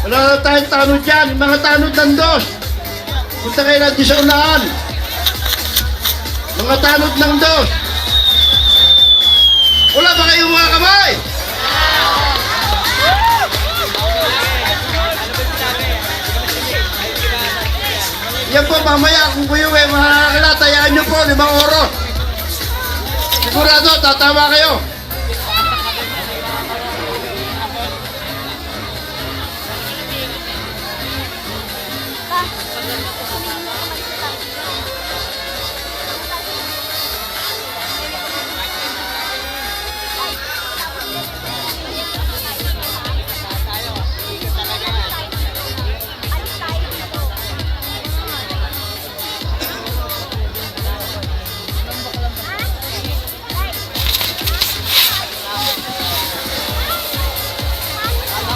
Wala na tayong tanod dyan. Yung mga tanod ng dos. Punta kayo natin sa unahan. Mga tanod ng dos. Wala ba kayong mga kamay? Yan po, mamaya kung kayo ay makakakila, tayaan nyo po, 5 oras. Sigurado, tatama kayo.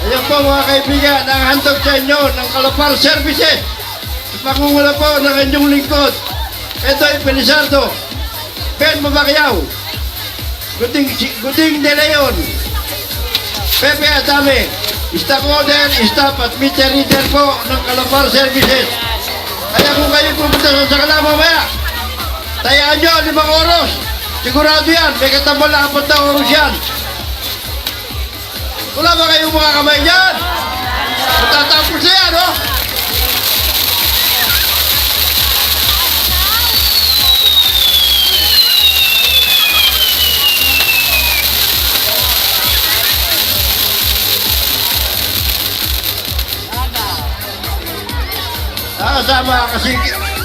Ayan po mga kaibigan, ang handog sa inyo ng Kalapar Services. Pangungula po ng inyong lingkod. Ito ay Felizardo, Ben Mabacquiao, Guding De Leon, Pepe Adame, staff order, staff at meter reader po ng Kalapar Services. Kaya kung kayo pupunta sa sakala mamaya, tayaan nyo 5 oras. Sigurado yan, may katabal na 4 na oras yan. Wala ba kayong mga kamay dyan? Matatapos na yan, no? Sama kasi